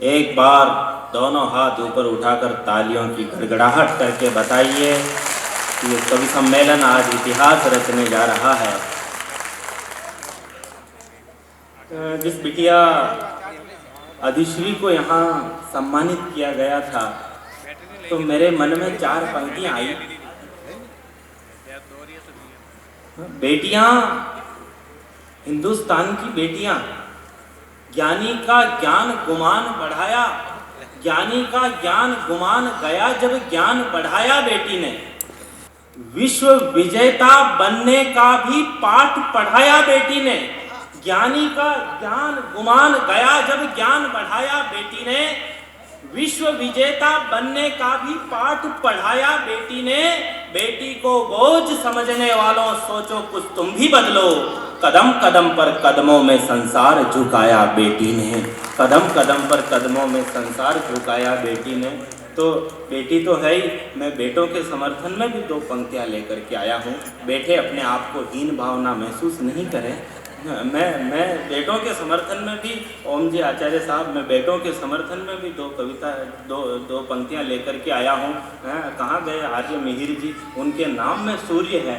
एक बार दोनों हाथ ऊपर उठाकर तालियों की गड़गड़ाहट करके बताइए कि ये कवि सम्मेलन आज इतिहास रचने जा रहा है। जिस बिटिया अधिश्री को यहाँ सम्मानित किया गया था, तो मेरे मन में चार पंक्तियाँ आई। बेटियां, हिंदुस्तान की बेटियां, ज्ञानी का ज्ञान गुमान बढ़ाया, ज्ञानी का ज्ञान गुमान गया जब ज्ञान बढ़ाया बेटी ने। विश्व विजेता बनने का भी पाठ पढ़ाया बेटी ने। ज्ञानी का ज्ञान गुमान गया जब ज्ञान बढ़ाया बेटी ने। विश्व विजेता बनने का भी पाठ पढ़ाया बेटी ने। बेटी को बोझ समझने वालों, सोचो कुछ तुम भी बदलो। कदम कदम पर कदमों में संसार झुकाया बेटी ने। कदम कदम पर कदमों में संसार झुकाया बेटी ने। तो बेटी तो है ही, मैं बेटों के समर्थन में भी दो पंक्तियां लेकर के आया हूँ। बेटे अपने आप को हीन भावना महसूस नहीं करें। मैं बेटों के समर्थन में भी, ओम जी आचार्य साहब, मैं बेटों के समर्थन में भी दो पंक्तियां लेकर के आया हूँ। कहाँ गए आर्य मिहिर जी? उनके नाम में सूर्य है।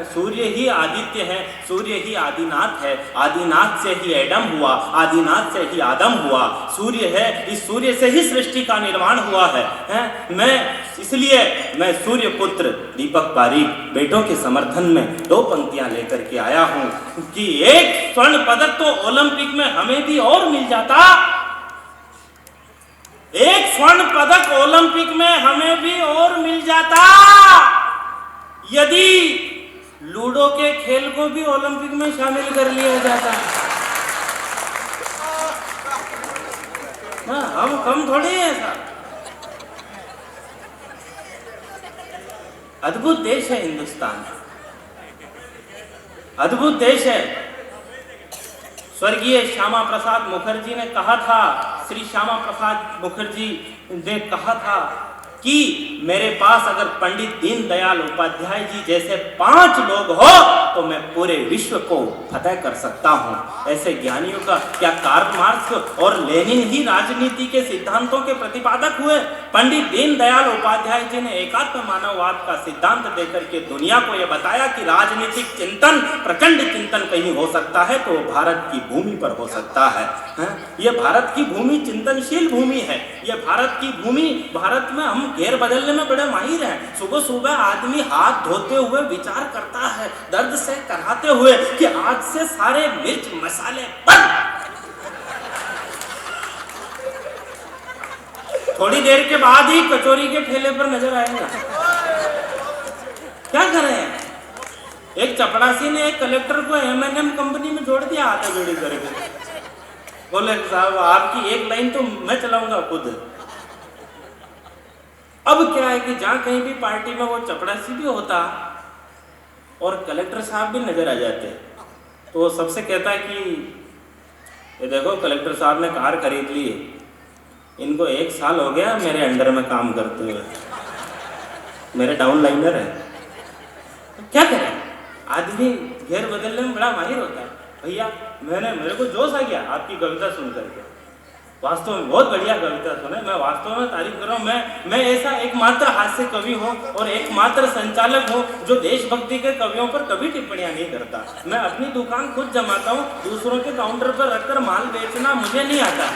सूर्य ही आदित्य है, सूर्य ही आदिनाथ है। आदिनाथ से ही एडम हुआ, आदिनाथ से ही आदम हुआ। सूर्य है, इस सूर्य से ही सृष्टि का निर्माण हुआ है। इसलिए मैं सूर्य पुत्र दीपक पारीक बेटों के समर्थन में दो पंक्तियां लेकर के आया हूं कि एक स्वर्ण पदक तो ओलंपिक में हमें भी और मिल जाता। एक स्वर्ण पदक ओलंपिक में हमें भी और मिल जाता यदि लूडो के खेल को भी ओलंपिक में शामिल कर लिया जाता। हम कम थोड़ी हैं ऐसा। अद्भुत देश है हिंदुस्तान, अद्भुत देश है। स्वर्गीय श्यामा प्रसाद मुखर्जी ने कहा था, श्री श्यामा प्रसाद मुखर्जी ने कहा था कि मेरे पास अगर पंडित दीनदयाल उपाध्याय जी जैसे 5 लोग हो तो मैं पूरे विश्व को फतेह कर सकता हूं। ऐसे ज्ञानियों का क्या कार्ल मार्क्स और लेनिन ही राजनीति के सिद्धांतों के प्रतिपादक हुए? पंडित दीनदयाल उपाध्याय जी ने एकात्म मानववाद का सिद्धांत देकर के दुनिया को यह बताया कि राजनीतिक चिंतन, प्रचंड चिंतन कहीं हो सकता है तो भारत की भूमि पर हो सकता है। यह भारत की भूमि चिंतनशील भूमि है। यह भारत की भूमि, भारत में हम घेर बदलने में बड़े माहिर हैं। सुबह सुबह आदमी हाथ धोते हुए विचार करता है, दर्द से कराते हुए, कि आज से सारे मिर्च मसाले बंद। थोड़ी देर के बाद ही कचौरी के ठेले पर नजर आएगा। क्या करें? एक चपड़ासी ने एक कलेक्टर को M&M कंपनी में जोड़ दिया हाथा जोड़ी करके। बोले साहब आपकी एक लाइन तो मैं चलाऊंगा खुद। अब क्या है कि जहां कहीं भी पार्टी में वो चपड़ासी भी होता और कलेक्टर साहब भी नजर आ जाते, तो वो सबसे कहता है कि ये देखो कलेक्टर साहब ने कार खरीद ली, इनको 1 साल हो गया मेरे अंडर में काम करते हुए, मेरे डाउनलाइनर है। तो क्या करें? आदमी घेर बदलने में बड़ा माहिर होता है। भैया मेरे को जोश आ गया आपकी कविता सुन करके। वास्तव में बहुत बढ़िया कविता सुने। मैं वास्तव में तारीफ कर रहा हूँ। मैं ऐसा एकमात्र हास्य कवि हूँ और एकमात्र संचालक हूँ जो देशभक्ति के कवियों पर कभी टिप्पणियां नहीं करता। मैं अपनी दुकान खुद जमाता हूँ, दूसरों के काउंटर पर रखकर माल बेचना मुझे नहीं आता।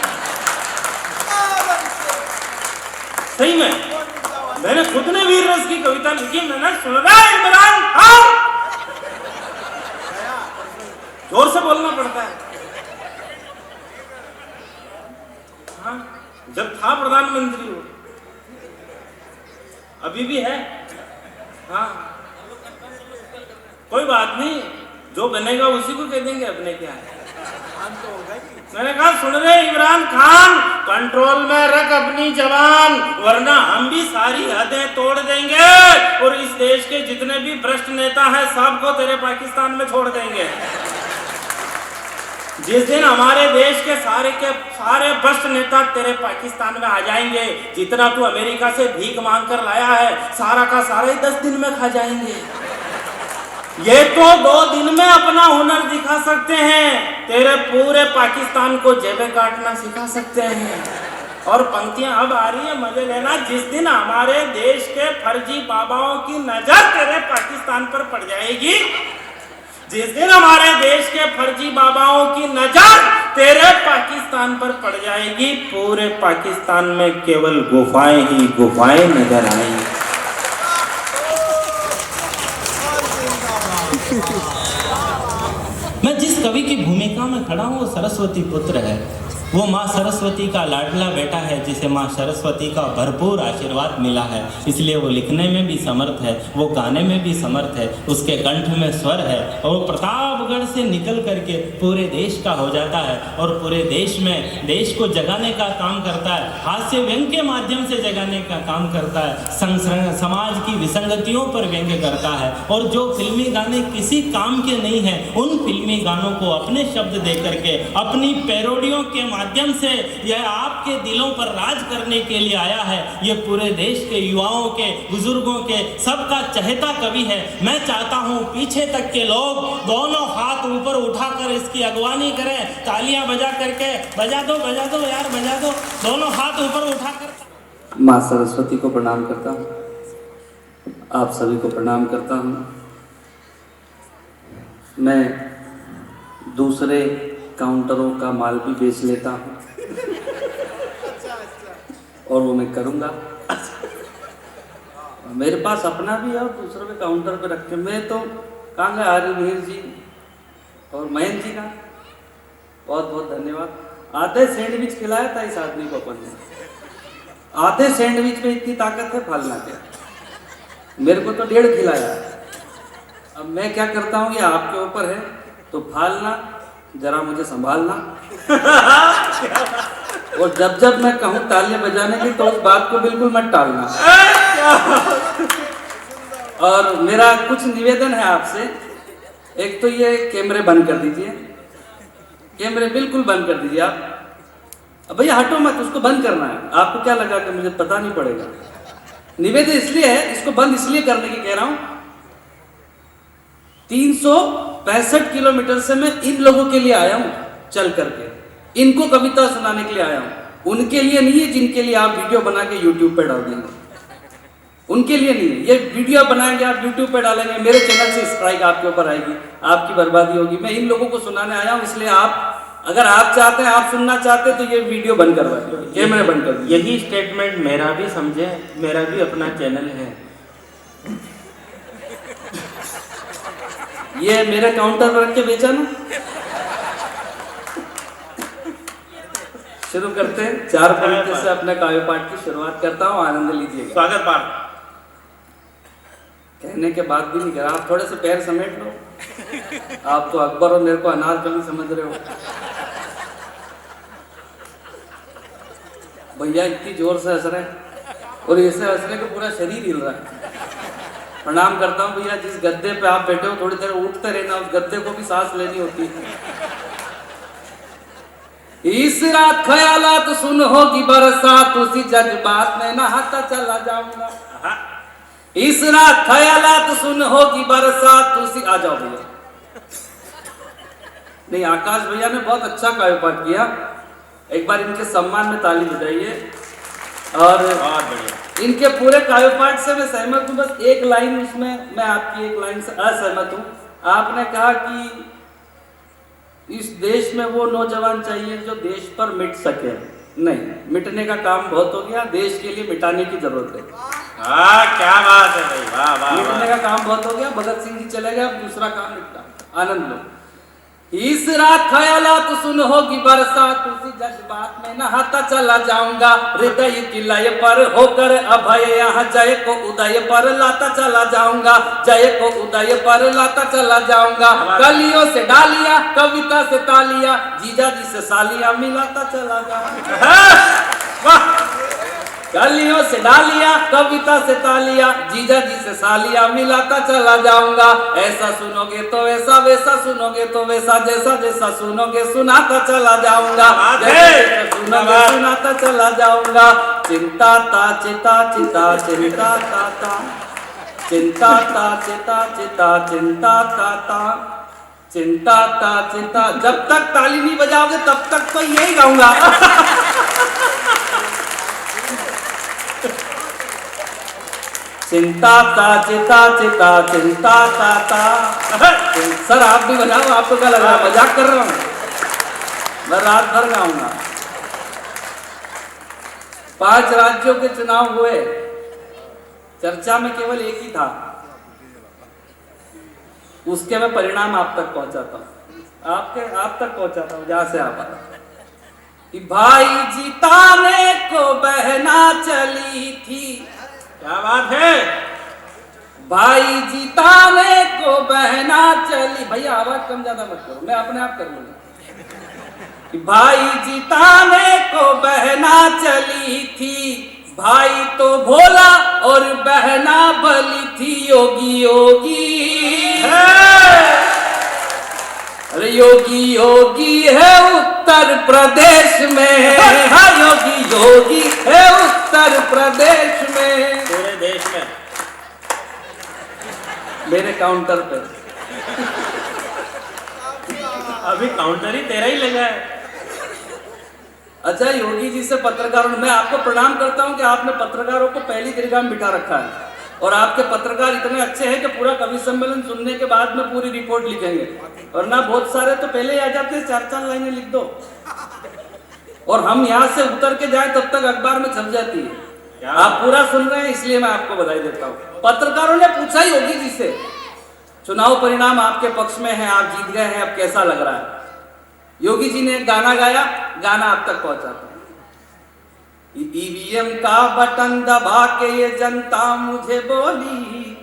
सही में मैंने खुद ने वीर रस की कविता लिखी। मैंने सुना इमरान खान, जोर से बोलना पड़ता है। जब था प्रधानमंत्री हो, अभी भी है। हाँ कोई बात नहीं, जो बनेगा उसी को कह देंगे, अपने क्या है। मैंने कहा सुन रहे इमरान खान, कंट्रोल में रख अपनी जवान, वरना हम भी सारी हदें तोड़ देंगे और इस देश के जितने भी भ्रष्ट नेता हैं सबको तेरे पाकिस्तान में छोड़ देंगे। जिस दिन हमारे देश के सारे भ्रष्ट नेता तेरे पाकिस्तान में आ जाएंगे, जितना तू अमेरिका से भीख मांग कर लाया है सारा का सारा ही 10 दिन में खा जाएंगे। ये तो 2 दिन में अपना हुनर दिखा सकते हैं, तेरे पूरे पाकिस्तान को जेबें काटना सिखा सकते हैं। और पंक्तियां अब आ रही है, मजे लेना। जिस दिन हमारे देश के फर्जी बाबाओं की नजर तेरे पाकिस्तान पर पड़ जाएगी, जिस दिन हमारे देश के फर्जी बाबाओं की नजर तेरे पाकिस्तान पर पड़ जाएगी, पूरे पाकिस्तान में केवल गुफाएं ही गुफाएं नजर आएंगी। मैं जिस कवि की भूमिका में खड़ा हूं वो सरस्वती पुत्र है। वो माँ सरस्वती का लाडला बेटा है, जिसे माँ सरस्वती का भरपूर आशीर्वाद मिला है, इसलिए वो लिखने में भी समर्थ है, वो गाने में भी समर्थ है, उसके कंठ में स्वर है, और वो प्रतापगढ़ से निकल करके पूरे देश का हो जाता है और पूरे देश में देश को जगाने का काम करता है, हास्य व्यंग के माध्यम से जगाने का काम करता है, समाज की विसंगतियों पर व्यंग करता है। और जो फिल्मी गाने किसी काम के नहीं हैं, उन फिल्मी गानों को अपने शब्द दे करके, अपनी पैरोडियों के माध्यम से यह आपके दिलों पर राज करने के लिए आया है। यह पूरे देश के युवाओं के, बुजुर्गों के, सबका चहेता कवि है। मैं चाहता हूं पीछे तक के लोग दोनों हाथ ऊपर उठाकर इसकी अगवानी करें, तालियां बजा करके, बजा दो यार, बजा दो, दोनों हाथ ऊपर उठाकर। माँ सरस्वती को प्रणाम करता हूँ, आप सभी को प्रणाम करता हूँ। मैं दूसरे काउंटरों का माल भी बेच लेता हूँ और वो मैं करूँगा। मेरे पास अपना भी है और दूसरों के काउंटर पे रख के मैं तो कहाँगे आर्यवीर जी और महेंद्र जी का बहुत बहुत धन्यवाद। आधे सैंडविच खिलाया था इस आदमी को अपन ने, आधे सैंडविच में इतनी ताकत है फालना क्या, मेरे को तो 1.5 खिलाया। अब मैं क्या करता हूँ ये आपके ऊपर है, तो फालना जरा मुझे संभालना और जब जब मैं कहूँ तालियां बजाने की तो उस बात को बिल्कुल मत टालना। और मेरा कुछ निवेदन है आपसे, एक तो ये कैमरे बंद कर दीजिए, कैमरे बिल्कुल बंद कर दीजिए आप। अब भैया हटो मत, उसको बंद करना है। आपको क्या लगा कि मुझे पता नहीं पड़ेगा? निवेदन इसलिए है, इसको बंद इसलिए करने की कह रहा हूं, 365 किलोमीटर से मैं इन लोगों के लिए आया हूं चल करके, इनको कविता सुनाने के लिए आया हूं। उनके लिए नहीं है जिनके लिए आप वीडियो बना के यूट्यूब पे डाल देंगे, उनके लिए नहीं है। ये वीडियो बनाएंगे आप यूट्यूब पे डालेंगे, मेरे चैनल से स्ट्राइक आपके ऊपर आएगी, आपकी बर्बादी होगी। मैं इन लोगों को सुनाने आया हूं, इसलिए आप अगर आप चाहते हैं, आप सुनना चाहते हैं तो ये वीडियो बंद करवा दीजिए, कैमरे बंद कर दीजिए। यही स्टेटमेंट मेरा भी समझे, मेरा भी अपना चैनल है। ये मेरे काउंटर पर रख के बेचा ना। शुरू करते हैं, 4 पंक्ति से अपने काव्य पाठ की शुरुआत करता हूँ, आनंद लीजिएगा। स्वागत पाठ कहने के बाद भी नहीं करा, आप थोड़े से पैर समेट लो। आप तो अकबर और मेरे को अनारकली समझ रहे हो। भैया इतनी जोर से हंस रहे हैं और ऐसे हंसने को पूरा शरीर हिल रहा है। प्रणाम करता हूँ भैया, जिस गद्दे पे आप बैठे हो थोड़ी देर उठते रहना, उस गद्दे को भी सांस लेनी होती है। इस रात ख्यालात सुन होगी बरसात, उसी जज्बात में नहाता चला जाऊंगा। इस रात ख्यालात सुन होगी बरसात, उसी आ जाओ भैया। नहीं, आकाश भैया ने बहुत अच्छा काव्य पाठ किया, एक बार इनके सम्मान में ताली बजाइए। और इनके पूरे काव्य पाठ से मैं सहमत हूँ, बस एक लाइन उसमें मैं आपकी एक लाइन से असहमत हूँ। आपने कहा कि इस देश में वो नौजवान चाहिए जो देश पर मिट सके। नहीं, मिटने का काम बहुत हो गया, देश के लिए मिटाने की जरूरत है। क्या बात है भाई, वाह वाह। मिटने का काम बहुत हो गया, भगत सिंह जी चले गए, अब दूसरा काम निपटा, आनंद लो। इस रात ख्यालात सुन होगी बरसात, उसी जज्बात में नहाता चला जाऊंगा। हृदय की लय पर होकर अभय यहाँ जय को उदय पर लाता चला जाऊंगा, जय को उदय पर लाता चला जाऊंगा। कलियों से डालियां, कविता से तालियां, जीजा जी से सालियां मिलाता चला जाऊंगा। कलियों से डालियां, कविता से तालियां, जीजा जी से सालियां मिलाता चला जाऊंगा। ऐसा सुनोगे तो वैसा, वैसा सुनोगे तो वैसा, जैसा जैसा सुनोगे सुनाता चला जाऊंगा, सुनोगे सुनाता चला जाऊंगा। चिंता ता चिता चिता चिंता ता ता, चिंता ता चिता चिता चिंता ता ता, चिंता ता चिता। जब तक ताली नहीं बजाओगे तब तक तो यही गाऊंगा। चिंता ता चिता चिता चिंता ता ता। सर आप भी बजाओ, आपको क्या लग रहा है मजाक कर रहा हूँ? मैं रात भर गाऊंगा। 5 राज्यों के चुनाव हुए, चर्चा में केवल एक ही था, उसके मैं परिणाम आप तक पहुंचाता हूं, आप तक पहुंचाता हूं जहां से आप आए। कि भाई जिताने को बहना चली थी। क्या बात है? भाई जिताने को बहना चली। भैया आवाज कम ज्यादा मत करो, मैं अपने आप कर लूंगा। कि भाई जिताने को बहना चली थी, भाई तो भोला और बहना बली थी योगी योगी है। अरे योगी योगी है उत्तर प्रदेश में, हाँ योगी योगी है उत्तर प्रदेश में, पूरे देश में मेरे काउंटर पे। अभी काउंटर ही तेरा ही लगा है। अच्छा, योगी जी से पत्रकारों, मैं आपको प्रणाम करता हूं कि आपने पत्रकारों को पहली दीर्घा में बिठा रखा है, और आपके पत्रकार इतने अच्छे हैं कि पूरा कवि सम्मेलन सुनने के बाद में पूरी रिपोर्ट लिखेंगे, वरना बहुत सारे तो पहले ही आ जाते हैं, 4-4 लाइनें लिख दो, और हम यहाँ से उतर के जाए तब तक अखबार में छप जाती है। आप पूरा सुन रहे हैं इसलिए मैं आपको बधाई देता हूँ। पत्रकारों ने पूछा योगी जी से, चुनाव परिणाम आपके पक्ष में है, आप जीत गए हैं, अब कैसा लग रहा है? योगी जी ने एक गाना गाया, गाना आप तक पहुंचाता हूं। ईवीएम का बटन दबा के ये जनता मुझे बोली,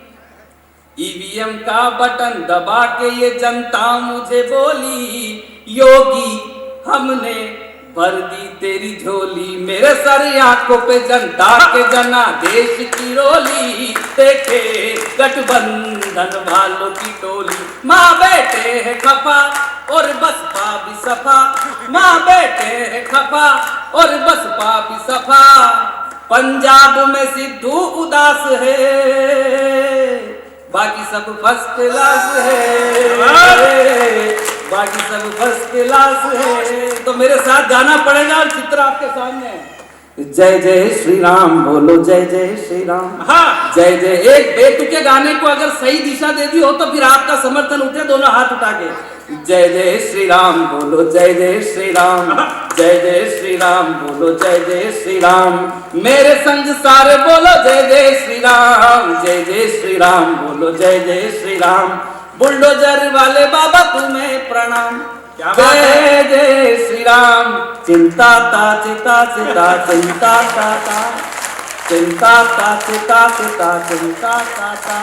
ईवीएम का बटन दबा के ये जनता मुझे बोली, योगी हमने भर दी तेरी झोली, मेरे सर आंखों पे जनता के जनादेश की रोली, देखे गठबंधन वालों की टोली, माँ बेटे है खफा और बसपा भी सफा, माँ बेटे है खफा और बसपा भी सफा, पंजाब में सिद्धू उदास है, बाकी सब फर्स्ट क्लास है, बाकी सब फर्स्ट क्लास है। तो मेरे साथ गाना पड़ेगा और चित्र आपके सामने है। जय जय श्री राम बोलो, जय जय श्री राम, हाँ। जय जय। एक बेतुके गाने को अगर सही दिशा दे दी हो तो फिर आपका समर्थन उठे, दोनों हाथ उठा के जय जय श्री राम बोलो, जय जय श्री राम, जय जय श्री राम बोलो, जय जय श्री राम, मेरे संग सारे बोलो जय जय श्री राम, जय जय श्री राम बोलो, जय जय श्री राम, बुलडोजर वाले बाबा तुम्हें प्रणाम, जय जय श्री राम, चिंता ता चिता चिता चिंता ता ता, चिंता ता चिता चिता चिंता ता ता।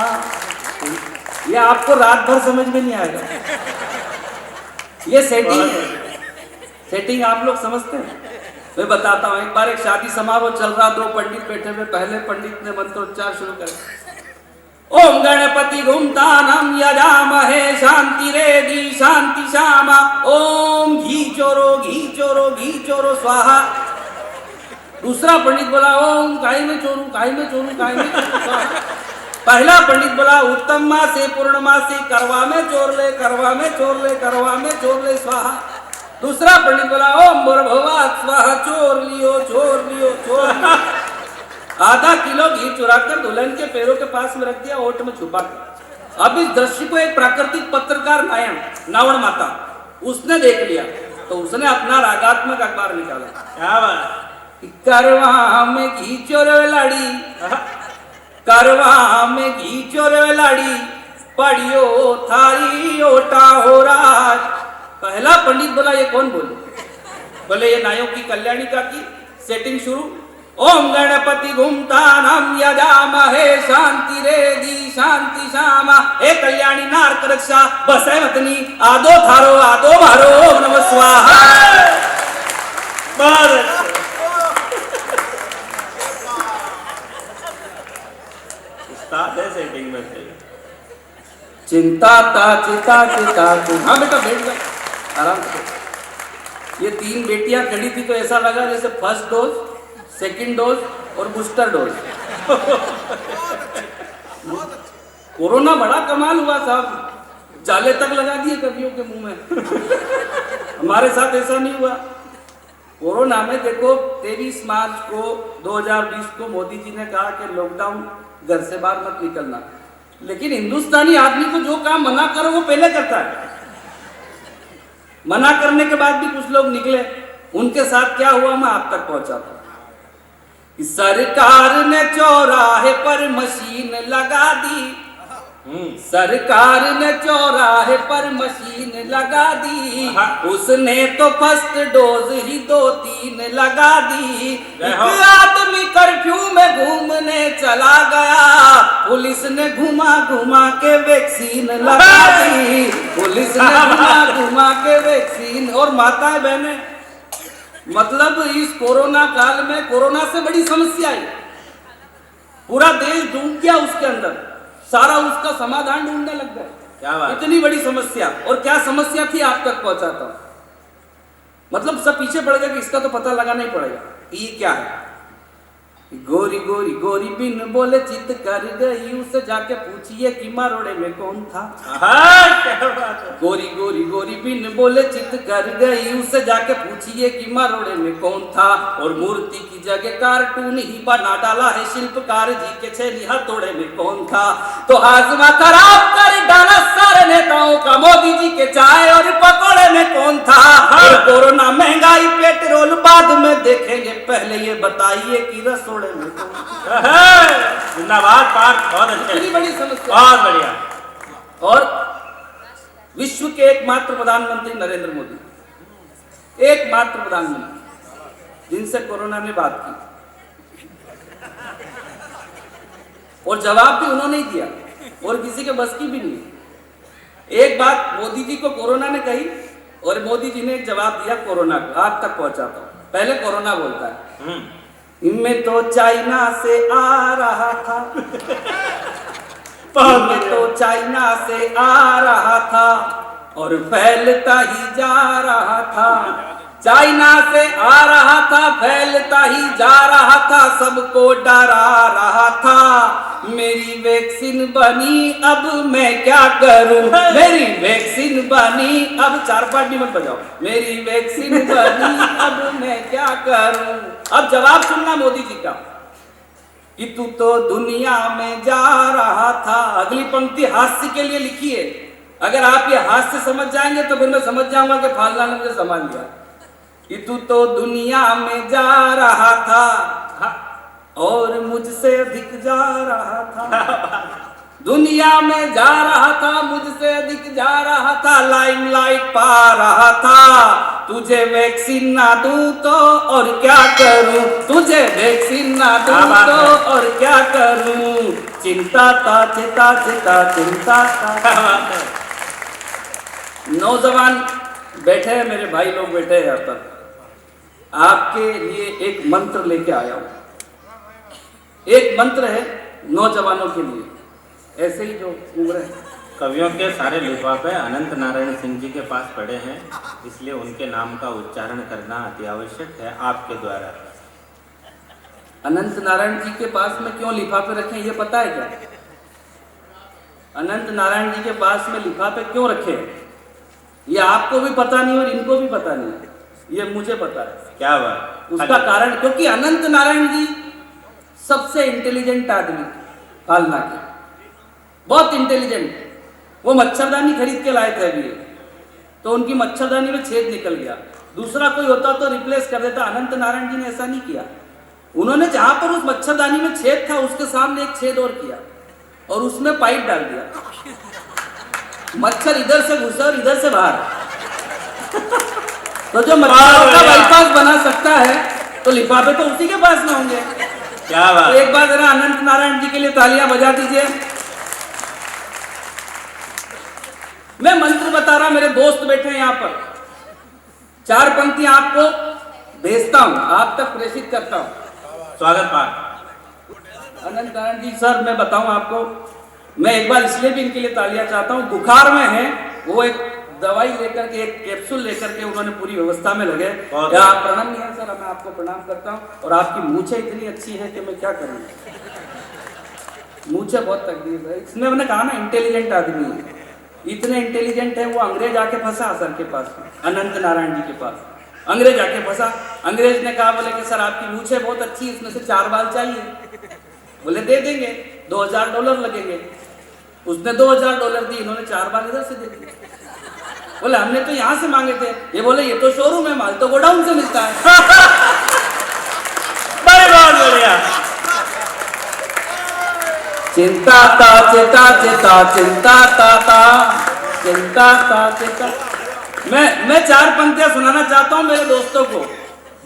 ये आपको रात भर समझ में नहीं आएगा, ये सेटिंग है, सेटिंग आप लोग समझते हैं। मैं बताता हूँ, एक बार एक शादी समारोह चल रहा, 2 पंडित बैठे हुए, पहले पंडित ने मंत्रोच्चार शुरू करे, ओम गणपति घुमतानम यजामहे शांति रेधि शांति श्यामा, ओम घी चोरो स्वाहा। दूसरा पंडित बोला ओम काई में चोरू काई में चोरू काई में चोरू। पहला पंडित बोला उत्तम से पूर्णमा से करवा में चोर ले करवा में चोर ले करवा में चोर ले स्वाहा। दूसरा पंडित बोला ओम भुर्भुवा स्वाहा, चोर लियो चोर लियो चोर लियो। आधा किलो घी चुराकर दुल्हन के पैरों के पास में रख दिया, ओट में छुपा कर। अब इस दृश्य को एक प्राकृतिक पत्रकार नावण माता उसने देख लिया, तो उसने अपना रागात्मक अखबार निकाला। क्या बात? करवा में घी चोरे लाड़ी, करवा में घी चोरे लाड़ी, पड़ियो थारी ओटा हो राज। पहला पंडित बोला ये कौन बोले? बोले ये नायों की कल्याणी का की। सेटिंग शुरू, ओम गणपति घुमतानम यजामहे शांति रेधि शांति श्यामा, हे कल्याणी नारक रक्षा बसे मतनी, आदो थारो आदो मारो, ओम नमः स्वाहा। उस्ताद है सेटिंग में से। चिंता ता चिता चिता। हाँ बेटा बैठ जा आराम से। ये 3 बेटियां खड़ी थी तो ऐसा लगा जैसे फर्स्ट डोज, सेकंड डोज और बूस्टर डोज। कोरोना बड़ा कमाल हुआ साहब, जाले तक लगा दिए कवियों के मुंह में। हमारे साथ ऐसा नहीं हुआ। कोरोना में देखो 23 मार्च को 2020 को मोदी जी ने कहा कि लॉकडाउन, घर से बाहर मत निकलना, लेकिन हिंदुस्तानी आदमी को जो काम मना करो वो पहले करता है। मना करने के बाद भी कुछ लोग निकले, उनके साथ क्या हुआ मैं आप तक पहुंचाता हूं। सरकार ने चौराहे पर मशीन लगा दी, सरकार ने चौराहे पर मशीन लगा दी, उसने तो फर्स्ट डोज ही 2-3 लगा दी। एक आदमी कर्फ्यू में घूमने चला गया, पुलिस ने घुमा घुमा के वैक्सीन लगा दी, पुलिस ने घुमा घुमा के वैक्सीन। और माताएं बहनें, मतलब इस कोरोना काल में कोरोना से बड़ी समस्या है, पूरा देश डूब गया उसके अंदर, सारा उसका समाधान ढूंढने लग गया। क्या बात? इतनी बड़ी समस्या, और क्या समस्या थी आप तक पहुंचाता हूं। मतलब सब पीछे पड़ गए कि इसका तो पता लगाना ही पड़ेगा ये क्या है। गोरी गोरी गोरी बिन बोले चित कर गई, उससे जाके पूछिए कि मारोड़े में कौन था। क्या बात है? गोरी गोरी गोरी बिन बोले चित कर गई, उससे जाके पूछिए कि मारोड़े में कौन था। और मूर्ति की जगह कार्टून ही बना डाला है शिल्पकार जी के, 6 हथौड़े में कौन था। तो हाजमा खराब कर डाला सारे नेताओं का, मोदी जी के चाय और पकौड़े में कौन था। और कोरोना, महंगाई, पेट्रोल बाद में देखेंगे, पहले ये बताइए कि रसोड़े में कौन था। जिंदाबाद पार्थ, बहुत अच्छे, इतनी बड़ी समस्या, बहुत बढ़िया। और विश्व के एकमात्र प्रधानमंत्री नरेंद्र मोदी, एकमात्र प्रधानमंत्री जिनसे कोरोना ने बात की, और जवाब भी उन्होंने ही दिया, और किसी के बस की भी नहीं। एक बात मोदी जी को कोरोना ने कही, और मोदी जी ने एक जवाब दिया कोरोना को, आप तक पहुंचाता हूं। पहले कोरोना बोलता है, इनमें तो चाइना से आ रहा था, इनमें तो चाइना से आ रहा था, और फैलता ही जा रहा था। चाइना से आ रहा था, फैलता ही जा रहा था, सबको डरा रहा था। मेरी वैक्सीन बनी, अब मैं क्या करूं, मेरी वैक्सीन बनी, अब 4-5 भी मत बजाओ, मेरी वैक्सीन बनी, अब मैं क्या करूं। अब जवाब सुनना मोदी जी का, कि तू तो दुनिया में जा रहा था। अगली पंक्ति हास्य के लिए लिखी है, अगर आप ये हास्य समझ जाएंगे तो फिर मैं समझ जाऊंगा कि फालना ने मुझे संभाल लिया। कि तू तो दुनिया में जा रहा था, और मुझसे अधिक जा रहा था। दुनिया में जा रहा था, मुझसे अधिक जा रहा था, लाइमलाइट पा रहा था। तुझे वैक्सीन ना दूं तो और क्या करूं, तुझे वैक्सीन ना दूं तो और क्या करूं। चिंता था, चिंता चिंता चिंता था। नौजवान बैठे हैं, मेरे भाई लोग बैठे हैं यहाँ पर, आपके लिए एक मंत्र लेके आया हूं। एक मंत्र है नौजवानों के लिए, ऐसे ही जो उम्र है। कवियों के सारे लिफाफे अनंत नारायण सिंह जी के पास पड़े हैं, इसलिए उनके नाम का उच्चारण करना अति आवश्यक है आपके द्वारा। अनंत नारायण जी के पास में क्यों लिफाफे रखे ये पता है क्या? अनंत नारायण जी के पास में लिफाफे क्यों रखे ये आपको भी पता नहीं और इनको भी पता नहीं, ये मुझे पता है। क्या बात? उसका कारण, क्योंकि अनंत नारायण जी सबसे इंटेलिजेंट आदमी पालना के, बहुत इंटेलिजेंट। वो मच्छरदानी खरीद के लाए थे अभी, तो उनकी मच्छरदानी में छेद निकल गया, दूसरा कोई होता तो रिप्लेस कर देता। अनंत नारायण जी ने ऐसा नहीं किया, उन्होंने जहां पर उस मच्छरदानी में छेद था उसके सामने एक छेद और किया और उसमें पाइप डाल दिया, मच्छर इधर से घुसे और इधर से बाहर। तो जो मच्छरों का बाईपास बना सकता है तो लिफाफे तो उसी के पास में होंगे। क्या बात? तो एक बार जरा अनंत नारायण जी के लिए तालियां बजा दीजिए। मैं मंत्र बता रहा, मेरे दोस्त बैठे हैं यहाँ पर, 4 पंक्तियां आपको भेजता हूं, आप तक प्रेषित करता हूं। स्वागत पाठ। अनंत नारायण जी सर, मैं बताऊं आपको, मैं एक बार इसलिए भी इनके लिए तालियां चाहता हूं, बुखार में है, वो एक दवाई लेकर के, एक कैप्सूल लेकर के उन्होंने पूरी व्यवस्था में लगे। प्रणाम नहीं है सर, मैं आपको प्रणाम करता हूं। और आपकी मूछें इतनी अच्छी है कि मैं क्या करूं, मूछें बहुत तकलीफ है। इसमें मैंने कहा ना इंटेलिजेंट आदमी है, इतने इंटेलिजेंट है वो अंग्रेज आके फंसा सर के पास, अनंत नारायण जी के पास। अंग्रेज आके फंसा। अंग्रेज ने कहा, बोले कि सर आपकी मूछें बहुत अच्छी है, इसमें से 4 बाल चाहिए। बोले दे देंगे, $2000 लगेंगे। उसने $2000 दिए, इन्होंने 4 बाल इधर से दे दिए। बोले हमने तो यहाँ से मांगे थे। ये बोले ये तो शोरूम है, माल तो गोडाउन से मिलता है। बहुत बढ़िया। चिंता ता चेता चेता चिंता ता ता चिंता ता चेता। मैं 4 पंक्तियां सुनाना चाहता हूं मेरे दोस्तों को।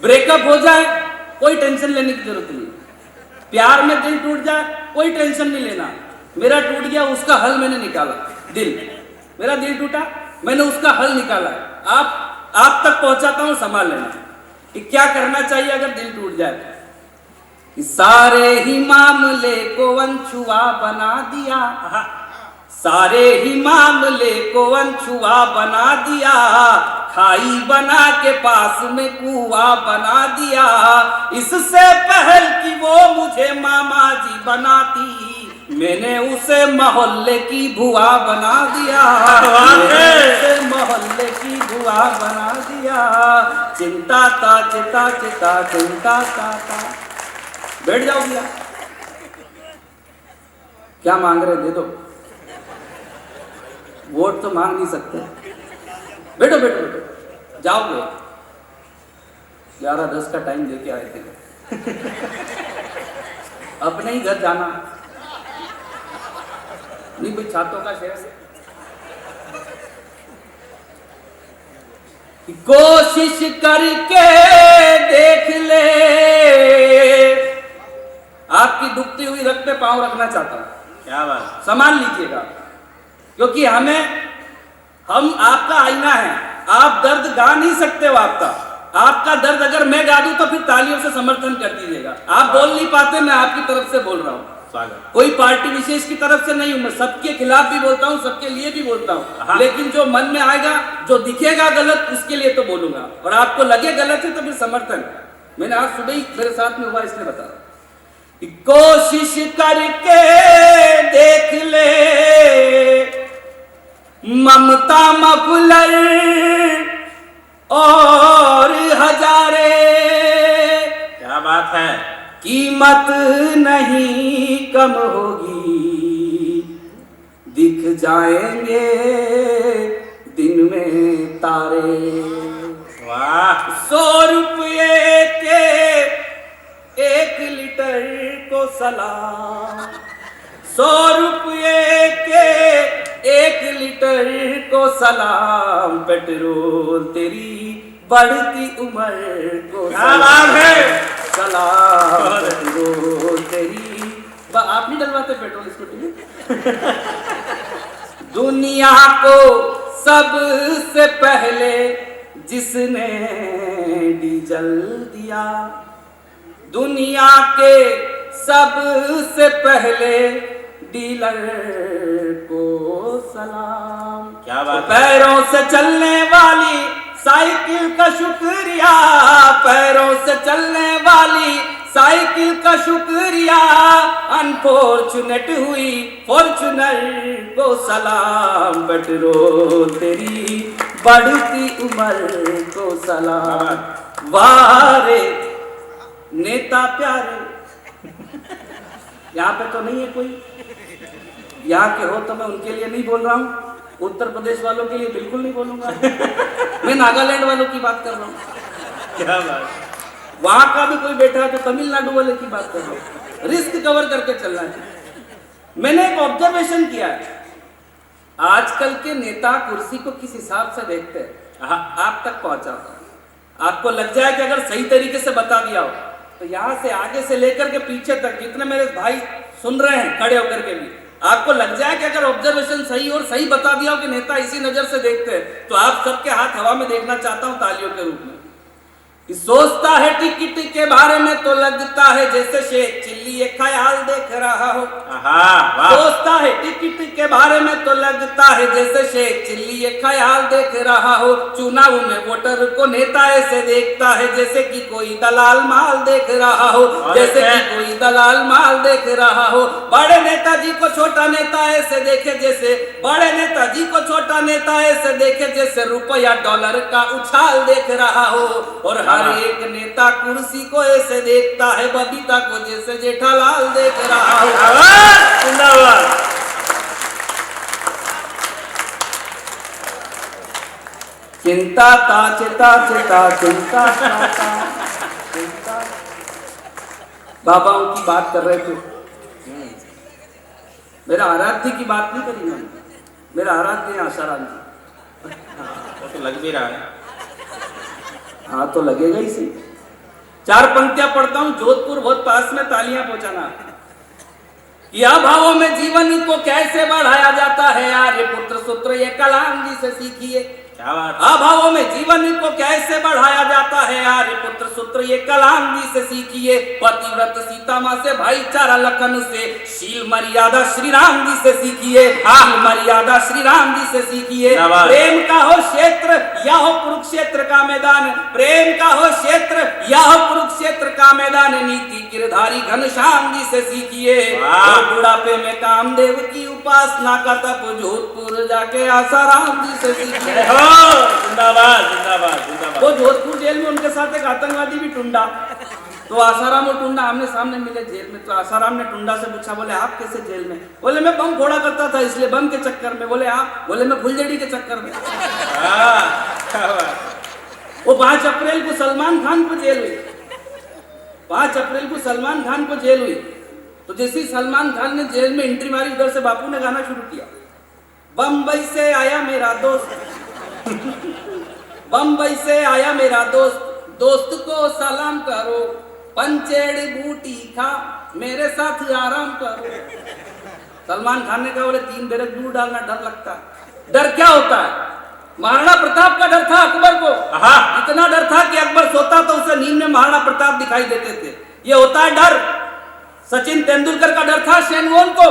ब्रेकअप हो जाए कोई टेंशन लेने की जरूरत नहीं, प्यार में दिल टूट जाए कोई टेंशन नहीं लेना। मेरा टूट गया, उसका हल मैंने निकाला। दिल मेरा दिल टूटा, मैंने उसका हल निकाला। आप तक पहुंचाता हूं, संभाल लेना कि क्या करना चाहिए अगर दिल टूट जाए। सारे ही मामले को अनछुआ बना दिया, सारे ही मामले को अनछुआ बना दिया, खाई बना के पास में कुआं बना दिया। इससे पहल कि वो मुझे मामा जी बनाती, मैंने उसे मोहल्ले की बुआ बना दिया, उसे मोहल्ले की बुआ बना दिया। चिंता ता चिता चिता चिंता ता ता। बैठ जाओ भैया, क्या मांग रहे दे दो, वोट तो मांग नहीं सकते। बैठो बैठो बैठो, जाओगे 11:10 का टाइम देके आए थे। अपने ही घर जाना नहीं, कोई छात्रों का शहर है। कोशिश करके देख ले, आपकी दुखती हुई रग पे पांव रखना चाहता हूं। क्या बात, संभाल लीजिएगा, क्योंकि हम आपका आईना है। आप दर्द गा नहीं सकते हो आपका दर्द अगर मैं गा दूं तो फिर तालियों से समर्थन कर दीजिएगा। आप बोल नहीं पाते, मैं आपकी तरफ से बोल रहा हूं। कोई पार्टी विशेष की तरफ से नहीं हूं, मैं सबके खिलाफ भी बोलता हूं, सबके लिए भी बोलता हूं। लेकिन जो मन में आएगा, जो दिखेगा गलत, उसके लिए तो बोलूंगा, और आपको लगे गलत है तो फिर समर्थन। मैंने आज सुबह ही मेरे साथ में हुआ, इसलिए बता रहा हूं। कोशिश करके देख ले, ममता मफलर और हजारे, क्या बात है, कीमत नहीं कम होगी, दिख जाएंगे दिन में तारे। वाह, 100 रुपये के 1 लीटर को सलाम, 100 रुपये के 1 लीटर को सलाम, पेट्रोल तेरी बढ़ती उम्र को सलाम है, सलाम, पेट्रोल तेरी। आप नहीं डलवाते पेट्रोल स्कूटी में? दुनिया को सबसे पहले जिसने डीजल दिया, दुनिया के सबसे पहले डीलर को सलाम। क्या बात, पैरों से चलने वाली साइकिल का शुक्रिया, पैरों से चलने वाली साइकिल का शुक्रिया, अनफॉर्चुनेट हुई फॉर्चुनर को सलाम, पेट्रोल तेरी बढ़ती उम्र को सलाम। वारे नेता प्यारे, यहाँ पे तो नहीं है कोई, यहाँ के हो तो मैं उनके लिए नहीं बोल रहा हूँ, उत्तर प्रदेश वालों के लिए बिल्कुल नहीं बोलूंगा। मैं नागालैंड वालों की बात कर रहा हूँ। क्या बात, वहां का भी कोई बैठा है तो तमिलनाडु वाले की बात कर रहा हूँ। रिस्क कवर करके चलना है। मैंने एक ऑब्जर्वेशन किया है, आजकल के नेता कुर्सी को किस हिसाब से देखते हैं, आप तक पहुंचाता है। आपको लग जाए कि अगर सही तरीके से बता दिया हो तो यहाँ से आगे से लेकर के पीछे तक जितने मेरे भाई सुन रहे हैं खड़े होकर के भी, आपको लग जाए कि अगर ऑब्जर्वेशन सही और सही बता दिया हो कि नेता इसी नजर से देखते हैं, तो आप सबके हाथ हवा में देखना चाहता हूं तालियों के रूप में। कि सोचता है टिकट के बारे में तो लगता है जैसे शेख चिल्ली ये ख्याल देख रहा हो। सोचता है टिकट के बारे में तो लगता है जैसे शेख चिल्ली ये ख्याल देख रहा हो। चुनाव में वोटर को नेता ऐसे देखता है जैसे कि कोई दलाल माल देख रहा हो, जैसे कि कोई दलाल माल देख रहा हो। बड़े नेताजी को छोटा नेता ऐसे देखे जैसे, बड़े नेताजी को छोटा नेता ऐसे देखे जैसे रुपया डॉलर का उछाल देख रहा हो। और हर एक नेता कुर्सी को ऐसे देखता है बबीता को जैसे जेठालाल देख रहा हो। जिंदाबाद। चिंता ता चिता चिता चिंता चिंता। बाबाओं की बात कर रहे थे, मेरा आराध्य की बात नहीं करी मैंने। मेरा आराध्य आशाराम जी। वो तो लग भी रहा है। हाँ तो लगेगा ही सही। 4 पंक्तियां पढ़ता हूं, जोधपुर बहुत पास में, तालियां पहुंचाना। या भावों में जीवन को कैसे बढ़ाया जाता है, आर्य पुत्र सूत्र ये कलाम जी से सीखिए। क्या बात। अभावों में जीवन को कैसे बढ़ाया जाता है, आर्य पुत्र सूत्र ये कलाम जी से सीखिए। पतिव्रत सीता माँ से, भाईचारा लखन से, शील मर्यादा श्री राम जी से सीखिए। शील मर्यादा श्री राम जी से सीखिए। प्रेम का हो क्षेत्र या हो कुरुक्षेत्र का मैदान, प्रेम का हो क्षेत्र या हो कुरुक्षेत्र का मैदान, नीति गिरधारी घनश्याम जी से सीखिए। और बुढ़ापे में कामदेव की उपासना का तप जोधपुर जाके आसाराम जी से सीखिए। जिंदाबाद जिंदाबाद जिंदाबाद। वो जोधपुर जेल में उनके साथ एक आतंकवादी भी टुंडा, तो आसाराम और टुंडा आमने सामने मिले जेल में। तो आसाराम ने टुंडा से पूछा, बोले आप कैसे जेल में? बोले मैं बम फोड़ा करता था इसलिए बम के चक्कर में। बोले आप? बोले मैं फुलझड़ी के चक्कर में। वो 5 अप्रैल को सलमान खान को जेल हुई। 5 अप्रैल को सलमान खान को जेल हुई। तो जैसे ही सलमान खान ने जेल में एंट्री मारी, उधर से बापू ने गाना शुरू किया, बम्बई से आया मेरा दोस्त, बम्बई से आया मेरा दोस्त, दोस्त को सलाम करो, पंचेड़ी बूटी खा मेरे साथ आराम करो। सलमान खान ने कहा, बोले 3 बेरक दूर डालना डर लगता है। डर क्या होता है? महाराणा प्रताप का डर था अकबर को। इतना डर था कि अकबर सोता तो उसे नींद में महाराणा प्रताप दिखाई देते थे। ये होता है डर। सचिन तेंदुलकर का डर था शेन वॉर्न को।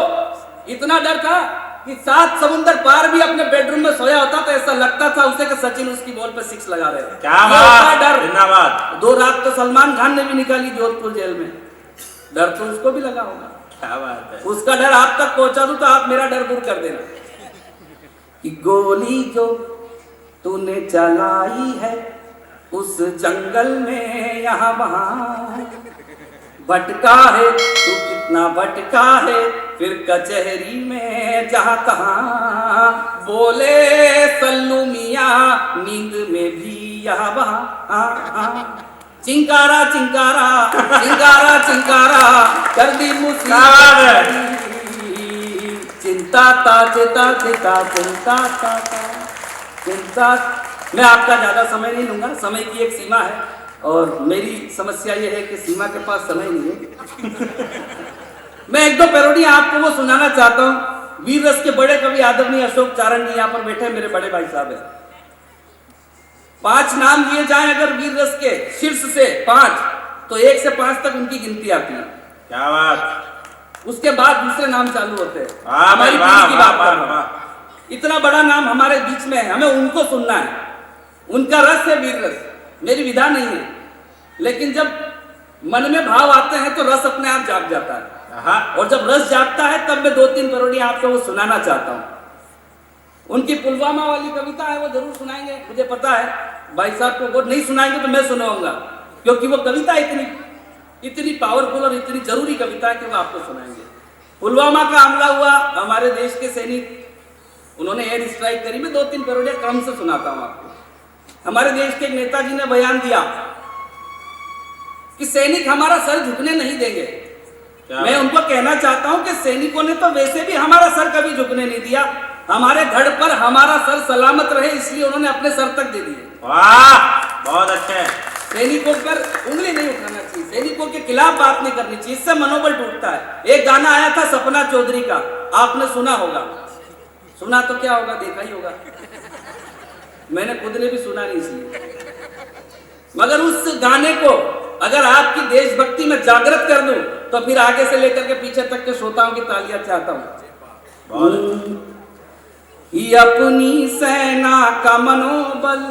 इतना डर था कि 7 समुंदर पार भी अपने बेडरूम में सोया होता तो ऐसा लगता था उसे कि सचिन उसकी बॉल पे 6 लगा रहे हैं। क्या बात। डर। जिंदाबाद। 2 रात तो सलमान खान ने भी निकाली जोधपुर जेल में। डर तो उसको भी लगा होगा। क्या बात है। उसका डर आप तक पहुंचा दूं तो आप मेरा डर दूर कर देना। कि गोली जो तूने चलाई है उस जंगल में यहाँ वहां, भटका है तू कितना भटका है फिर कचहरी में जहां तहां, बोले सल्लू मियां नींद में भी यहाँ वहां। चिंकारा चिंकारा चिंकारा चिंकारा कर दी मुसीबत, चिंता ता चिता चिता चिंता ता चिंता। मैं आपका ज्यादा समय नहीं लूंगा, समय की एक सीमा है और मेरी समस्या ये है कि सीमा के पास समय नहीं है। मैं 1-2 पैरोडी आपको वो सुनाना चाहता हूँ। वीर रस के बड़े कवि आदरणीय अशोक चारण जी यहाँ पर बैठे, मेरे बड़े भाई साहब हैं। 5 नाम लिए जाएं अगर वीर रस के शीर्ष से 5, तो 1 से 5 तक उनकी गिनती आती है। क्या बात। उसके बाद दूसरे नाम चालू होते हैं। हमारी पीढ़ी की बात कर रहा हूं। इतना बड़ा नाम हमारे बीच में है, हमें उनको सुनना है। उनका रस है वीर रस, मेरी विधा नहीं है। लेकिन जब मन में भाव आते हैं तो रस अपने आप जाग जाता है। और जब रस जागता है तब मैं 2-3 पैरोडी आपको वो सुनाना चाहता हूँ। उनकी पुलवामा वाली कविता है, वो जरूर सुनाएंगे, मुझे पता है। भाई साहब को वो नहीं सुनाएंगे तो मैं सुनाऊंगा, क्योंकि वो कविता इतनी पावरफुल और इतनी जरूरी कविता है कि वो आपको सुनाएंगे। पुलवामा का हमला हुआ, हमारे देश के सैनिक उन्होंने एयर स्ट्राइक करी। मैं 2-3 पैरोडियां क्रम से सुनाता हूँ आपको। हमारे देश के एक नेताजी ने बयान दिया कि सैनिक हमारा सर झुकने नहीं देंगे। मैं उनको कहना चाहता हूं कि सैनिकों ने तो वैसे भी हमारा सर कभी झुकने नहीं दिया। हमारे धड़ पर हमारा सर सलामत रहे इसलिए उन्होंने अपने सर तक दे दिए। वाह, बहुत अच्छे। सैनिकों पर उंगली नहीं उठाना चाहिए, सैनिकों के खिलाफ बात नहीं करनी चाहिए, इससे मनोबल टूटता है। एक गाना आया था सपना चौधरी का, आपने सुना होगा। सुना तो क्या होगा, देखा ही होगा। मैंने खुद ने भी सुना नहीं, इसलिए मगर उस गाने को अगर आपकी देशभक्ति में जागृत कर दूं तो फिर आगे से लेकर के पीछे तक के श्रोताओं की तालियां चाहता हूं। ये अपनी सेना का मनोबल,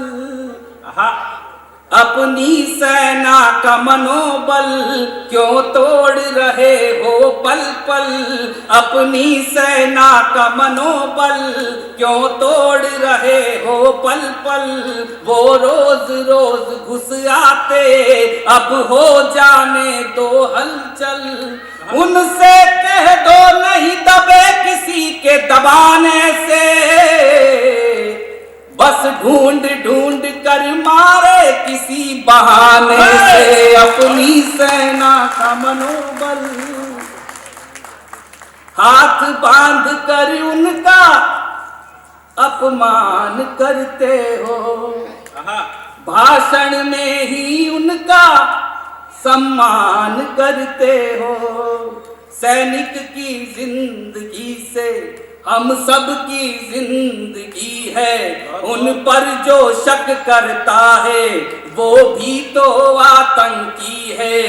अपनी सेना का मनोबल क्यों तोड़ रहे हो पल पल, अपनी सेना का मनोबल क्यों तोड़ रहे हो पल पल, वो रोज रोज घुस आते अब हो जाने दो हलचल, उनसे कह दो नहीं दबे किसी के दबाने से, बस ढूंढ ढूंढ कर मारे किसी बहाने से अपनी सेना का मनोबल, हाथ बांध कर उनका अपमान करते हो, भाषण में ही उनका सम्मान करते हो, सैनिक की जिंदगी से हम सब की जिंदगी है, उन पर जो शक करता है वो भी तो आतंकी है,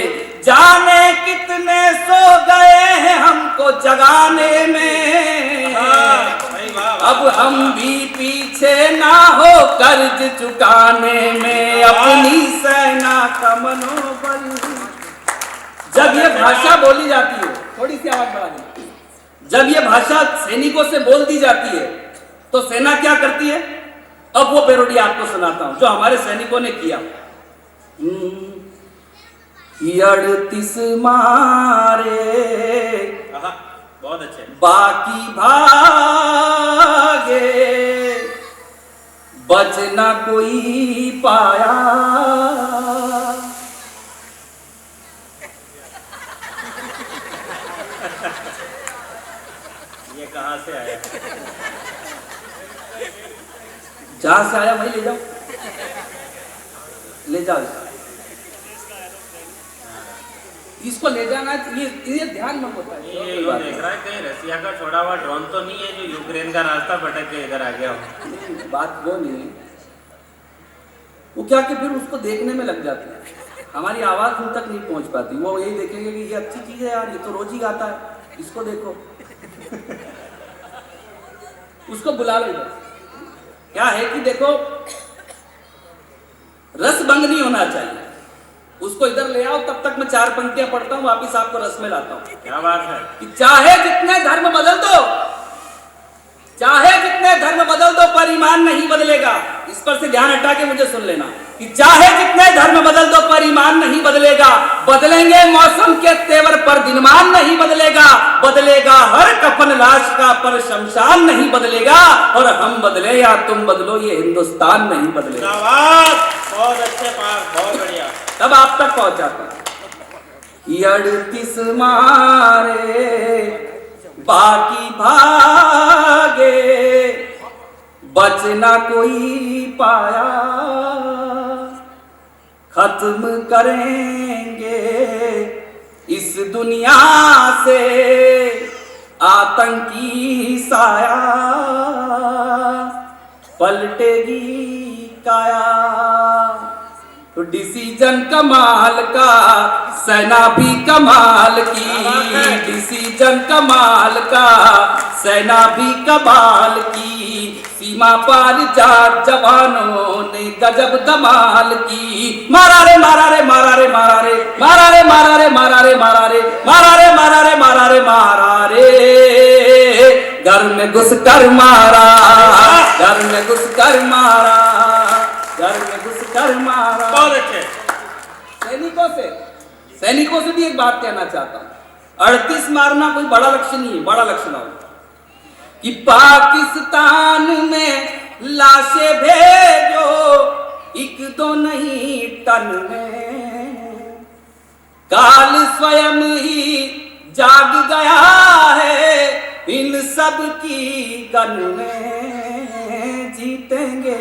जाने कितने सो गए हैं हमको जगाने में, अब हम भी पीछे ना हो कर्ज चुकाने में, अपनी सेना का मनोबल। जब ये भाषा बोली जाती है, थोड़ी सी आवाज बढ़ा दी, जब ये भाषा सैनिकों से बोल दी जाती है तो सेना क्या करती है? अब वो पैरोडी आपको सुनाता हूं जो हमारे सैनिकों ने किया। 38 मारे बहुत अच्छे, बाकी भागे, बच ना कोई पाया, ये कहां से आया? जहां से आया वही ले जाओ, ले जाओ इसको ले जाना है, ये ध्यान में होता है। ये देख रहा है कहीं रसिया का छोड़ा हुआ ड्रोन तो नहीं है जो यूक्रेन का रास्ता भटक के इधर आ गया हो? बात वो नहीं है, वो क्या कि फिर उसको देखने में लग जाती है, हमारी आवाज उन तक नहीं पहुंच पाती, वो यही देखेंगे कि ये अच्छी चीज है यार, ये तो रोज ही गाता है, इसको देखो उसको बुला लो इधर। क्या है कि देखो रसभंग नहीं होना चाहिए, उसको इधर ले आओ, तब तक मैं 4 पंक्तियां पढ़ता हूं, वापिस आपको रस में लाता हूं। क्या बात है कि चाहे जितने धर्म बदल दो, चाहे जितने धर्म बदल दो पर ईमान नहीं बदलेगा, इस पर से ध्यान हटा के मुझे सुन लेना, कि चाहे जितने धर्म बदल दो पर ईमान नहीं बदलेगा, बदलेंगे मौसम के तेवर पर दिनमान नहीं बदलेगा, बदलेगा हर कफन लाश का पर शमशान नहीं बदलेगा, और हम बदले या तुम बदलो ये हिंदुस्तान नहीं बदलेगा। बहुत अच्छे पास, बहुत बढ़िया। तब आप तक पहुंचाता 38 मारे बाकी भागे, बच ना कोई पाया, खत्म करेंगे इस दुनिया से आतंकी साया, पलटेगी काया। तो डिसीजन कमाल का, सेना भी कमाल की, डिसीजन कमाल का, सेना भी कमाल की, सीमा पार जा जवानों ने गजब धमाल की। मारा रे मारा रे मारा रे मारा रे मारा रे मारा रे मारा रे मारा रे मारा रे मारा रे मारा रे मारा रे, घर में घुस कर मारा, घर में घुस कर मारा, घर में घुस कर मारा। बहुत अच्छे। सैनिकों से भी एक बात कहना चाहता हूं, 38 मारना कोई बड़ा लक्ष्य नहीं है, बड़ा लक्ष्य ना हो कि पाकिस्तान में लाशें भेजो, 1-2 नहीं टन में, काल स्वयं ही जाग गया है इन सब की गन में, जीतेंगे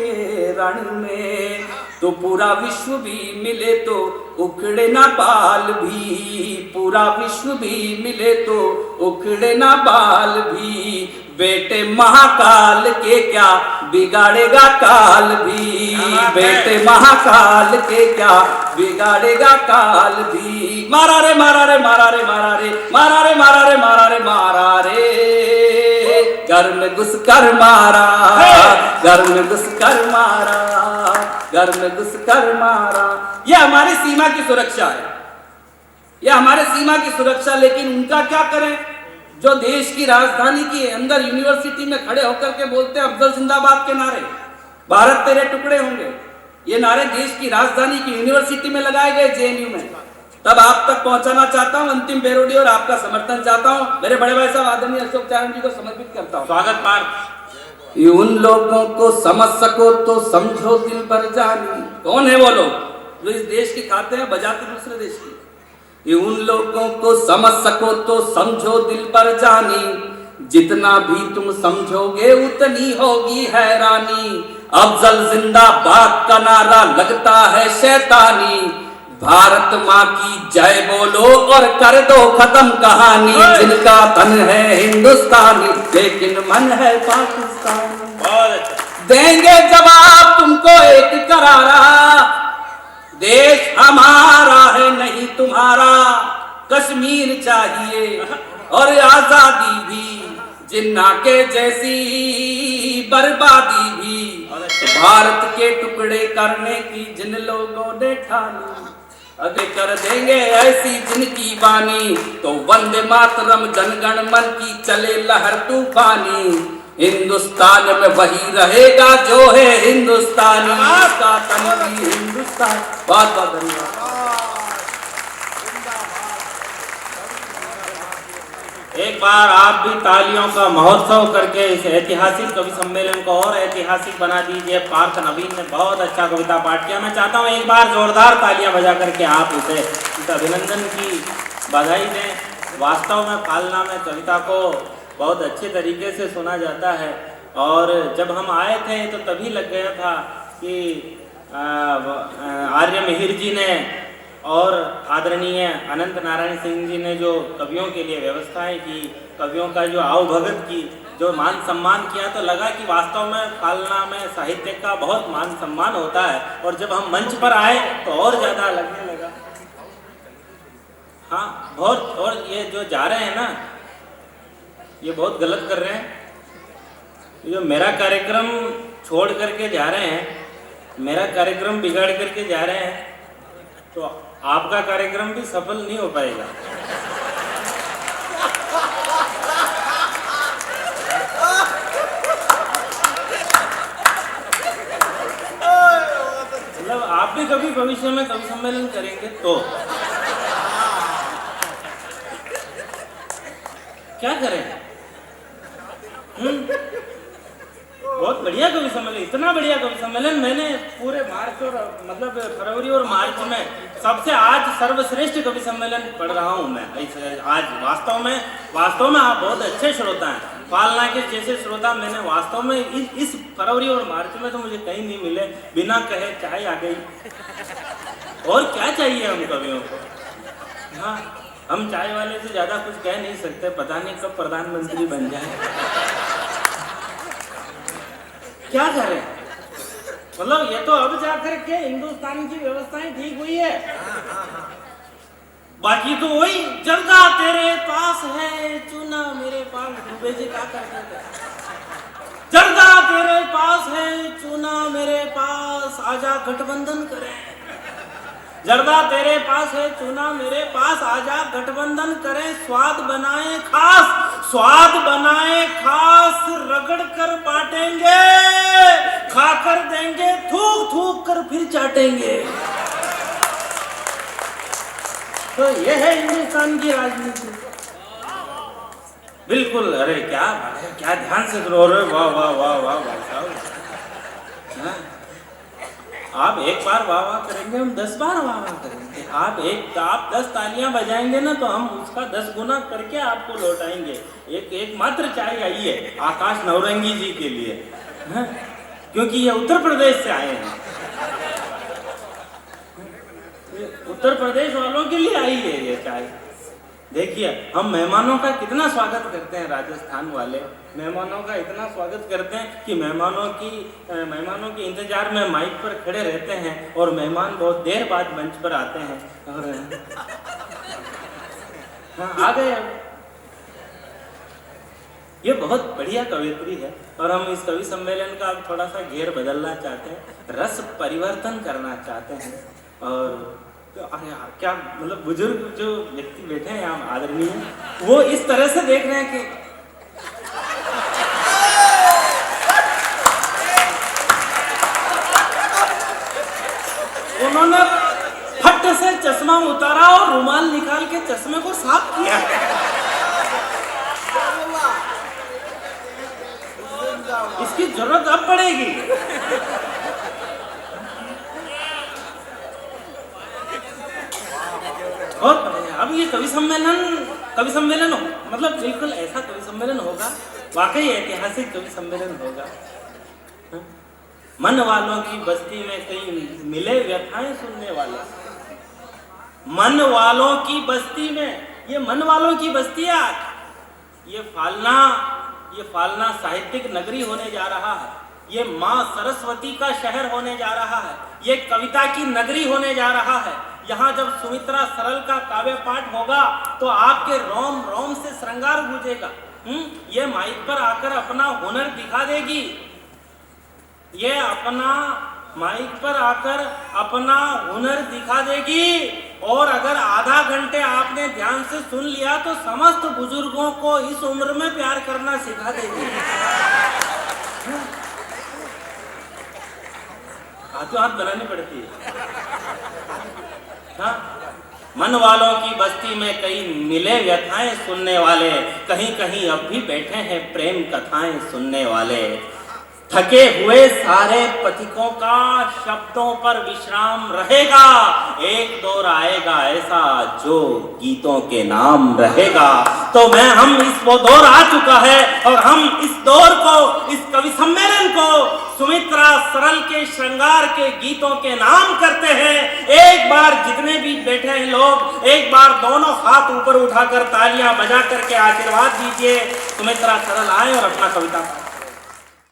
रण में तो पूरा विश्व भी मिले तो उखड़े ना बाल भी, पूरा विश्व भी मिले तो उखड़े ना बाल भी, बेटे महाकाल के क्या बिगाड़ेगा काल भी, बेटे महाकाल के क्या बिगाड़ेगा काल भी। मारा रे मारा रे मारा रे मारा रे मारा रे मारा रे मारा रे मारा रे, घर में घुस कर मारा, घर में घुस कर मारा, घर में घुस कर मारा। यह हमारी सीमा की सुरक्षा है, यह हमारे सीमा की सुरक्षा। लेकिन उनका क्या करें जो देश की राजधानी के अंदर यूनिवर्सिटी में खड़े होकर के बोलते हैं अफजल जिंदाबाद के नारे, भारत तेरे टुकड़े होंगे। ये नारे देश की राजधानी की यूनिवर्सिटी में लगाए गए, जेएनयू में। तब आप तक पहुंचाना चाहता हूं अंतिम पैरोडी और आपका समर्थन चाहता हूं। मेरे बड़े भाई साहब आदरणीय अशोक चारण जी को समर्पित करता हूं। स्वागत पाठ। उन लोगों को समझ सको तो समझो दिल पर जानी। कौन है वो लोग जो इस देश की खाते हैं बजाते दूसरे देश की? उन लोगों को समझ सको तो समझो दिल पर जानी, जितना भी तुम समझोगे उतनी होगी हैरानी। अफजल जिंदाबाद का नारा लगता है शैतानी, भारत माँ की जय बोलो और कर दो खत्म कहानी। जिनका तन है हिंदुस्तानी लेकिन मन है पाकिस्तानी। देंगे जवाब तुमको एक करारा, देश हमारा है नहीं तुम्हारा। कश्मीर चाहिए और आजादी भी, जिन्ना के जैसी बर्बादी भी। भारत के टुकड़े करने की जिन लोगों ने ठानी, अरे कर देंगे ऐसी जिनकी बानी। तो वंदे मातरम जनगण मन की चले लहर तूफानी। हिंदुस्तान में वही रहेगा जो है हिंदुस्तानी, का तन भी हिंदुस्तान। बहुत बहुत धन्यवाद। एक बार आप भी तालियों का महोत्सव करके इस ऐतिहासिक कवि सम्मेलन को और ऐतिहासिक बना दीजिए। पार्थ नवीन ने बहुत अच्छा कविता पाठ किया। मैं चाहता हूँ एक बार जोरदार तालियां बजा करके आप उसे इस अभिनंदन की बधाई दें। वास्तव में फालना में कविता को बहुत अच्छे तरीके से सुना जाता है। और जब हम आए थे तो तभी लग गया था कि आर्य मिहिर जी ने और आदरणीय अनंत नारायण सिंह जी ने जो कवियों के लिए व्यवस्थाएं की, कवियों का जो आवभगत की, जो मान सम्मान किया, तो लगा कि वास्तव में फालना में साहित्य का बहुत मान सम्मान होता है। और जब हम मंच पर आए तो और ज़्यादा लगने लगा। हाँ बहुत। और ये जो जा रहे हैं ना, ये बहुत गलत कर रहे हैं। जो मेरा कार्यक्रम छोड़ करके जा रहे हैं, मेरा कार्यक्रम बिगाड़ करके जा रहे हैं, तो आपका कार्यक्रम भी सफल नहीं हो पाएगा। मतलब आप भी कभी भविष्य में कवि सम्मेलन करेंगे तो क्या करें? बहुत बढ़िया कवि सम्मेलन, इतना बढ़िया कवि सम्मेलन मैंने पूरे मार्च और मतलब फरवरी और मार्च में सबसे आज सर्वश्रेष्ठ कवि सम्मेलन पढ़ रहा हूँ मैं आज। वास्तव में आप बहुत अच्छे श्रोता हैं। फालना के जैसे श्रोता मैंने वास्तव में इस फरवरी और मार्च में तो मुझे कहीं नहीं मिले। बिना कहे चाय आ गई। और क्या चाहिए हम कवियों को? हाँ, हम चाय वाले से ज्यादा कुछ कह नहीं सकते। पता नहीं कब प्रधानमंत्री बन जाए। क्या करें? मतलब ये तो अब जाकर के हिंदुस्तान की व्यवस्थाएं ठीक हुई है। बाकी तो वही जर्दा तेरे पास है, चूना मेरे पास। दुबे जी क्या करते थे? जर्दा तेरे पास है, चूना मेरे पास, आजा गठबंधन करें। जर्दा तेरे पास है, चूना मेरे पास, आजा गठबंधन करें। स्वाद बनाए खास, रगड़ कर बांटेंगे, खा कर देंगे, थूक थूक कर फिर चाटेंगे। तो ये है हिंदुस्तान की राजनीति। बिल्कुल। अरे क्या ध्यान से रो रहे। वाह वाह वाह वाह भाई साहब। आप एक बार वाह वाह करेंगे, हम 10 बार वाह वाह करेंगे। आप 10 तालियां बजाएंगे ना, तो हम उसका 10 गुना करके आपको लौटाएंगे। एक मात्र चाय आई है आकाश नौरंगी जी के लिए, है? क्योंकि ये उत्तर प्रदेश से आए हैं। उत्तर प्रदेश वालों के लिए आई है ये चाय। देखिए हम मेहमानों का कितना स्वागत करते हैं, राजस्थान वाले मेहमानों का इतना स्वागत करते हैं कि मेहमानों के इंतजार में माइक पर खड़े रहते हैं और मेहमान बहुत देर बाद मंच पर आते हैं और हाँ आ गए। ये बहुत बढ़िया कवियत्री है और हम इस कवि सम्मेलन का अब थोड़ा सा घेर बदलना चाहते हैं, रस परिवर्तन करना चाहते हैं। और अरे यार क्या मतलब बुजुर्ग जो व्यक्ति बैठे हैं यहाँ आदरणीय, वो इस तरह से देख रहे हैं कि उन्होंने फट से चश्मा उतारा और रुमाल निकाल के चश्मे को साफ किया। इसकी जरूरत अब पड़ेगी। और अब ये कवि सम्मेलन हो मतलब बिल्कुल ऐसा कवि सम्मेलन होगा, वाकई ऐतिहासिक कवि सम्मेलन होगा। मन वालों की बस्ती में कहीं मिले व्यथाएं सुनने वाले, मन वालों की बस्ती में, ये मन वालों की बस्ती है आज। ये फालना साहित्यिक नगरी होने जा रहा है, ये माँ सरस्वती का शहर होने जा रहा है, ये कविता की नगरी होने जा रहा है। यहाँ जब सुमित्रा सरल का काव्य पाठ होगा तो आपके रोम रोम से श्रृंगार गूंजेगा। ये माइक पर आकर अपना हुनर दिखा देगी, ये अपना माइक पर आकर अपना हुनर दिखा देगी। और अगर आधा घंटे आपने ध्यान से सुन लिया तो समस्त बुजुर्गों को इस उम्र में प्यार करना सिखा देगी। हाथों हाथ बनानी पड़ती है। हाँ, मन वालों की बस्ती में कई मिले व्यथाएं सुनने वाले, कहीं कहीं अब भी बैठे हैं प्रेम कथाएं सुनने वाले। थके हुए सारे पथिकों का शब्दों पर विश्राम रहेगा, एक दौर आएगा ऐसा जो गीतों के नाम रहेगा। तो वो दौर आ चुका है और हम इस दौर को, इस कवि सम्मेलन को सुमित्रा सरल के श्रृंगार के गीतों के नाम करते हैं। एक बार जितने भी बैठे हैं लोग, एक बार दोनों हाथ ऊपर उठाकर तालियां बजा करके आशीर्वाद दीजिए। सुमित्रा सरल आए और अपना कविता